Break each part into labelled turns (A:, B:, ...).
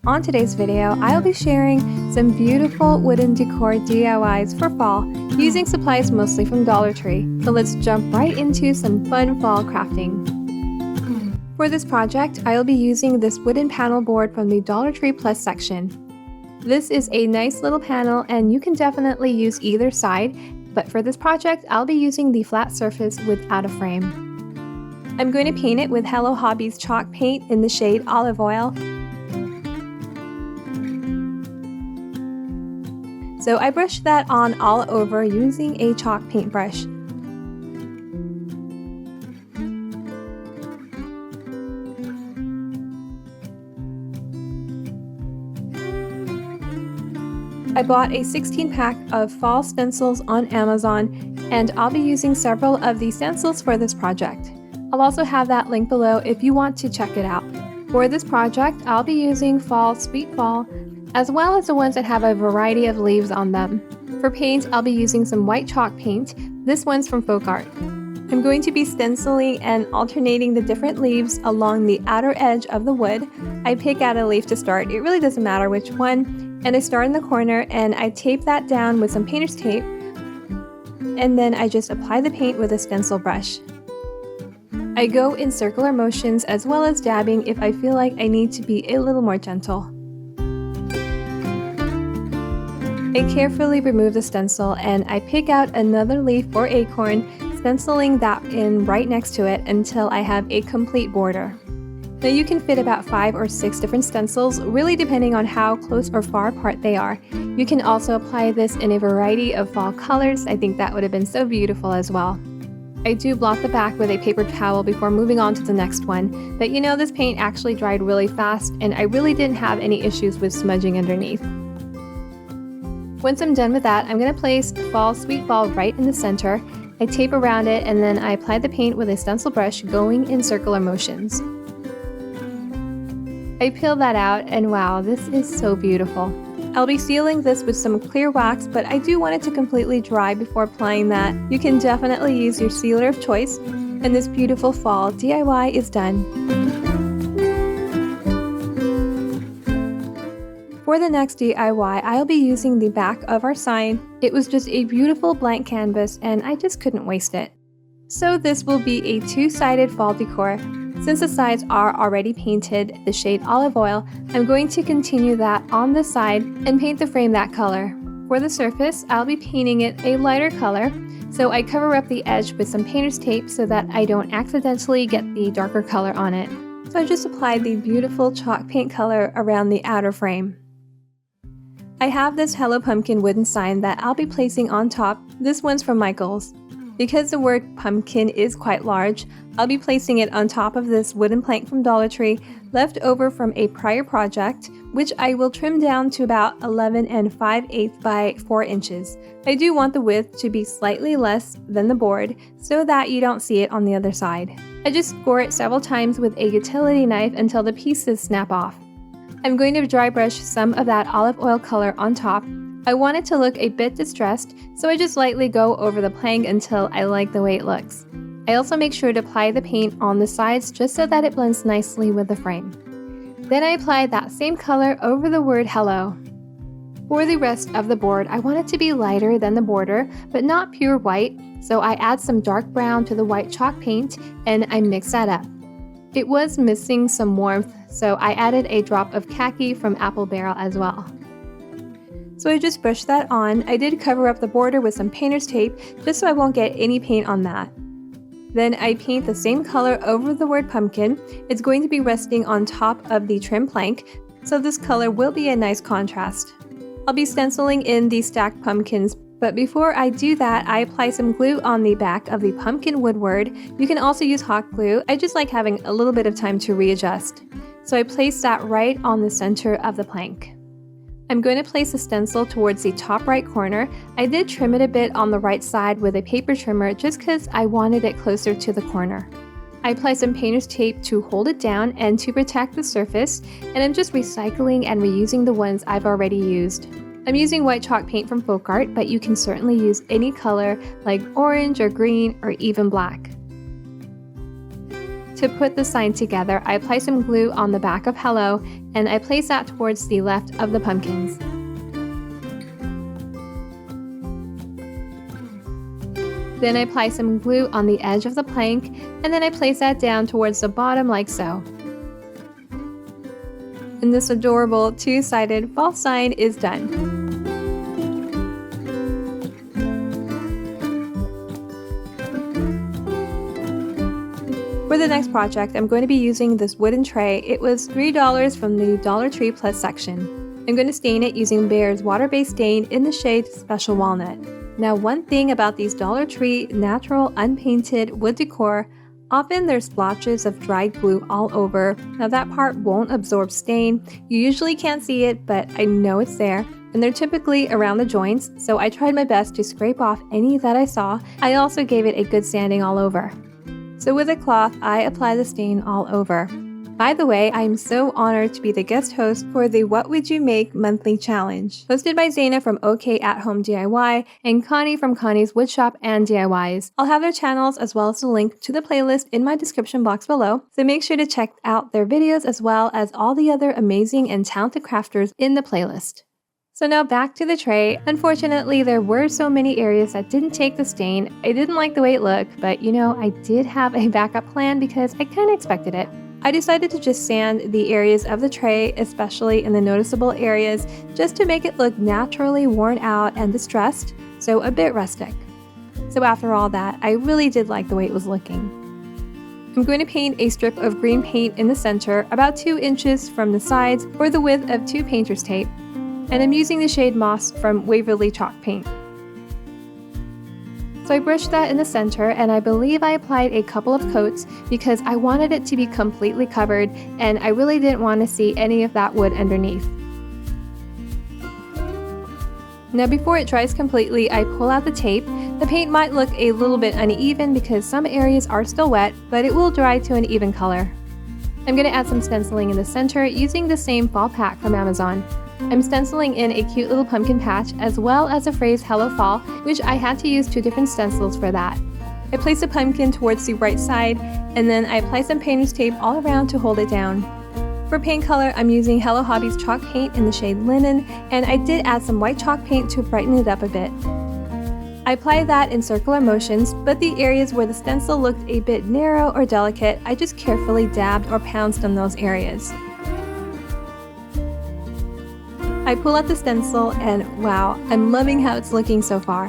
A: On today's video, I'll be sharing some beautiful wooden decor DIYs for fall using supplies mostly from Dollar Tree. So let's jump right into some fun fall crafting. For this project, I'll be using this wooden panel board from the Dollar Tree Plus section. This is a nice little panel and you can definitely use either side, but for this project, I'll be using the flat surface without a frame. I'm going to paint it with Hello Hobbies chalk paint in the shade Olive Oil. So I brushed that on all over using a chalk paintbrush. I bought a 16-pack of fall stencils on Amazon, and I'll be using several of these stencils for this project. I'll also have that link below if you want to check it out. For this project, I'll be using Fall Sweet Fall, as well as the ones that have a variety of leaves on them. For paint, I'll be using some white chalk paint. This one's from FolkArt. I'm going to be stenciling and alternating the different leaves along the outer edge of the wood. I pick out a leaf to start, it really doesn't matter which one, and I start in the corner and I tape that down with some painter's tape, and then I just apply the paint with a stencil brush. I go in circular motions as well as dabbing if I feel like I need to be a little more gentle. I carefully remove the stencil and I pick out another leaf or acorn, stenciling that in right next to it until I have a complete border. Now you can fit about 5 or 6 different stencils, really depending on how close or far apart they are. You can also apply this in a variety of fall colors. I think that would have been so beautiful as well. I do blot the back with a paper towel before moving on to the next one, but you know, this paint actually dried really fast and I really didn't have any issues with smudging underneath. Once I'm done with that, I'm going to place Fall Sweet Fall right in the center. I tape around it and then I apply the paint with a stencil brush going in circular motions. I peel that out and wow, this is so beautiful. I'll be sealing this with some clear wax, but I do want it to completely dry before applying that. You can definitely use your sealer of choice, and this beautiful fall DIY is done. For the next DIY, I'll be using the back of our sign. It was just a beautiful blank canvas and I just couldn't waste it. So this will be a two-sided fall decor. Since the sides are already painted the shade Olive Oil, I'm going to continue that on the side and paint the frame that color. For the surface, I'll be painting it a lighter color, so I cover up the edge with some painter's tape so that I don't accidentally get the darker color on it. So I just applied the beautiful chalk paint color around the outer frame. I have this Hello Pumpkin wooden sign that I'll be placing on top. This one's from Michael's. Because the word pumpkin is quite large, I'll be placing it on top of this wooden plank from Dollar Tree left over from a prior project, which I will trim down to about 11 5/8 by 4 inches. I do want the width to be slightly less than the board so that you don't see it on the other side. I just score it several times with a utility knife until the pieces snap off. I'm going to dry brush some of that olive oil color on top. I want it to look a bit distressed, so I just lightly go over the plank until I like the way it looks. I also make sure to apply the paint on the sides just so that it blends nicely with the frame. Then I apply that same color over the word hello. For the rest of the board, I want it to be lighter than the border, but not pure white, so I add some dark brown to the white chalk paint and I mix that up. It was missing some warmth, so I added a drop of khaki from apple barrel as well. So I just brushed that on. I did cover up the border with some painter's tape just so I won't get any paint on that. Then I paint the same color over the word pumpkin. It's going to be resting on top of the trim plank, so this color will be a nice contrast. I'll be stenciling in these stacked pumpkins, but before I do that, I apply some glue on the back of the pumpkin woodward. You can also use hot glue. I just like having a little bit of time to readjust. So I place that right on the center of the plank. I'm going to place the stencil towards the top right corner. I did trim it a bit on the right side with a paper trimmer just because I wanted it closer to the corner. I apply some painter's tape to hold it down and to protect the surface, and I'm just recycling and reusing the ones I've already used. I'm using white chalk paint from FolkArt, but you can certainly use any color like orange or green or even black. to put the sign together, I apply some glue on the back of Hello, and I place that towards the left of the pumpkins. Then I apply some glue on the edge of the plank, and then I place that down towards the bottom like so. And this adorable two-sided fall sign is done. For the next project, I'm going to be using this wooden tray. It was $3 from the Dollar Tree Plus section. I'm going to stain it using Behr's water-based stain in the shade Special Walnut. Now, one thing about these Dollar Tree natural unpainted wood decor, often there's splotches of dried glue all over. Now that part won't absorb stain. You usually can't see it, but I know it's there. And they're typically around the joints, so I tried my best to scrape off any that I saw. I also gave it a good sanding all over. So with a cloth, I apply the stain all over. By the way, I am so honored to be the guest host for the What Would You Make monthly challenge, hosted by Zaina from OK At Home DIY and Connie from Connie's Woodshop and DIYs. I'll have their channels as well as the link to the playlist in my description box below, so make sure to check out their videos as well as all the other amazing and talented crafters in the playlist. So now back to the tray. Unfortunately, there were so many areas that didn't take the stain. I didn't like the way it looked, but you know, I did have a backup plan because I kind of expected it. I decided to just sand the areas of the tray, especially in the noticeable areas, just to make it look naturally worn out and distressed, so a bit rustic. So after all that, I really did like the way it was looking. I'm going to paint a strip of green paint in the center, about 2 inches from the sides, or the width of 2 painter's tape, and I'm using the shade Moss from Waverly chalk paint. So I brushed that in the center, and I believe I applied a couple of coats because I wanted it to be completely covered and I really didn't want to see any of that wood underneath. Now before it dries completely, I pull out the tape. The paint might look a little bit uneven because some areas are still wet, but it will dry to an even color. I'm going to add some stenciling in the center using the same fall pack from Amazon. I'm stenciling in a cute little pumpkin patch as well as a phrase Hello Fall, which I had to use 2 different stencils for that. I place the pumpkin towards the right side, and then I apply some painter's tape all around to hold it down. For paint color, I'm using Hello Hobby's chalk paint in the shade Linen, and I did add some white chalk paint to brighten it up a bit. I apply that in circular motions, but the areas where the stencil looked a bit narrow or delicate, I just carefully dabbed or pounced on those areas. I pull out the stencil and wow, I'm loving how it's looking so far.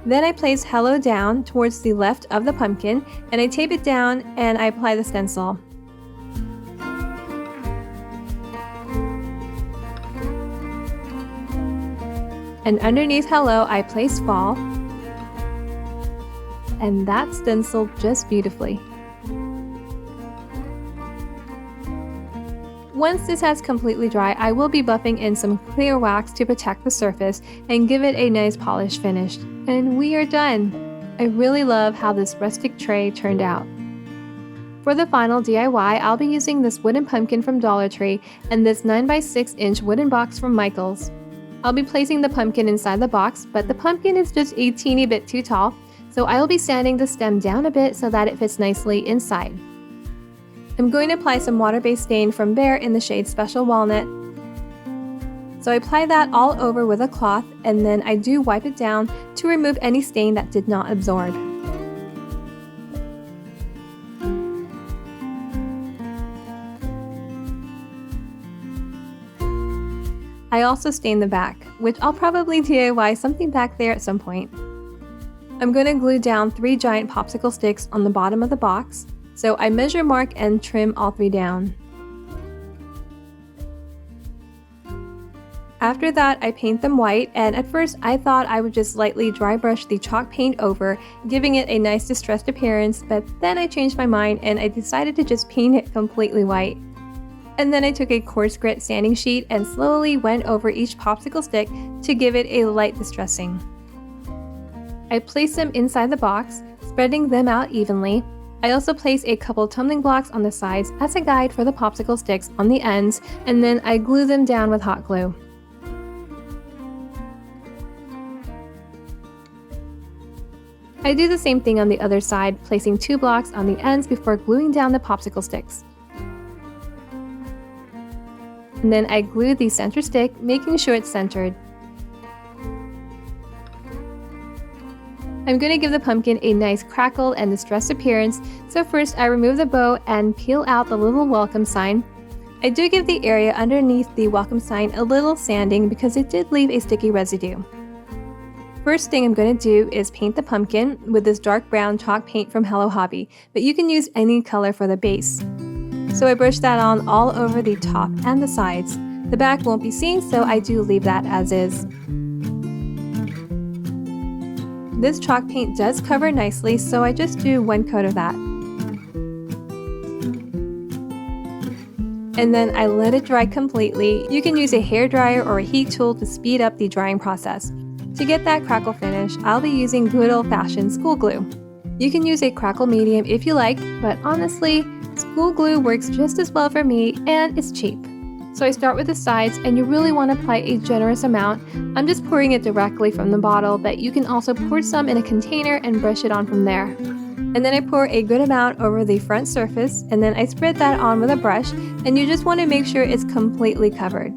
A: Then I place Hello down towards the left of the pumpkin and I tape it down and I apply the stencil. And underneath Hello, I place Fall. And that stenciled just beautifully. Once this has completely dry, I will be buffing in some clear wax to protect the surface and give it a nice polished finish. And we are done! I really love how this rustic tray turned out. For the final DIY, I'll be using this wooden pumpkin from Dollar Tree and this 9x6 inch wooden box from Michaels. I'll be placing the pumpkin inside the box, but the pumpkin is just a teeny bit too tall, so I'll be sanding the stem down a bit so that it fits nicely inside. I'm going to apply some water-based stain from Behr in the shade Special Walnut. So I apply that all over with a cloth and then I do wipe it down to remove any stain that did not absorb. I also stain the back, which I'll probably DIY something back there at some point. I'm going to glue down 3 giant popsicle sticks on the bottom of the box. So I measure mark and trim all 3 down. After that, I paint them white, and at first I thought I would just lightly dry brush the chalk paint over, giving it a nice distressed appearance, but then I changed my mind and I decided to just paint it completely white. And then I took a coarse grit sanding sheet and slowly went over each popsicle stick to give it a light distressing. I placed them inside the box, spreading them out evenly. I also place a couple tumbling blocks on the sides as a guide for the popsicle sticks on the ends, and then I glue them down with hot glue. I do the same thing on the other side, placing 2 blocks on the ends before gluing down the popsicle sticks. And then I glue the center stick, making sure it's centered. I'm going to give the pumpkin a nice crackled and distressed appearance, so first I remove the bow and peel out the little welcome sign. I do give the area underneath the welcome sign a little sanding because it did leave a sticky residue. First thing I'm going to do is paint the pumpkin with this dark brown chalk paint from Hello Hobby, but you can use any color for the base. So I brush that on all over the top and the sides. The back won't be seen, so I do leave that as is. This chalk paint does cover nicely, so I just do 1 coat of that. And then I let it dry completely. You can use a hairdryer or a heat tool to speed up the drying process. To get that crackle finish, I'll be using good old-fashioned school glue. You can use a crackle medium if you like, but honestly, school glue works just as well for me and it's cheap. So I start with the sides, and you really want to apply a generous amount. I'm just pouring it directly from the bottle, but you can also pour some in a container and brush it on from there. And then I pour a good amount over the front surface, and then I spread that on with a brush, and you just want to make sure it's completely covered.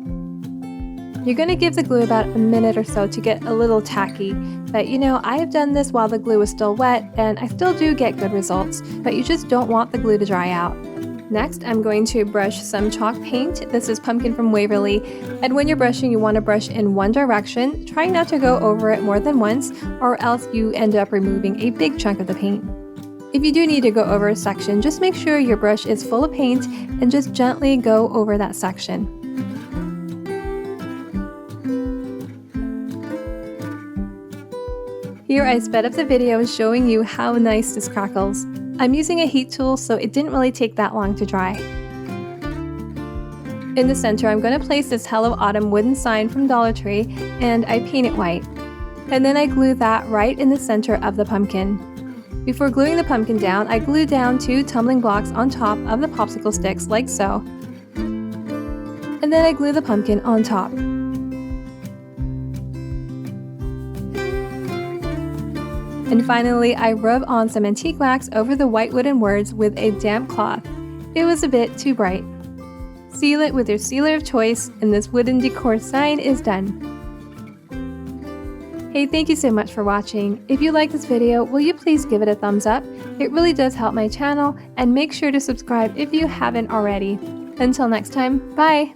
A: You're going to give the glue about a minute or so to get a little tacky, but I have done this while the glue is still wet, and I still do get good results, but you just don't want the glue to dry out. Next, I'm going to brush some chalk paint. This is Pumpkin from Waverly, and when you're brushing, you want to brush in one direction. Try not to go over it more than once, or else you end up removing a big chunk of the paint. If you do need to go over a section, just make sure your brush is full of paint and just gently go over that section. Here I sped up the video showing you how nice this crackles. I'm using a heat tool, so it didn't really take that long to dry. In the center, I'm going to place this Hello Autumn wooden sign from Dollar Tree, and I paint it white. And then I glue that right in the center of the pumpkin. Before gluing the pumpkin down, I glue down 2 tumbling blocks on top of the popsicle sticks like so. And then I glue the pumpkin on top. And finally, I rub on some antique wax over the white wooden words with a damp cloth. It was a bit too bright. Seal it with your sealer of choice, and this wooden decor sign is done. Hey, thank you so much for watching. If you like this video, will you please give it a thumbs up? It really does help my channel, and make sure to subscribe if you haven't already. Until next time, bye!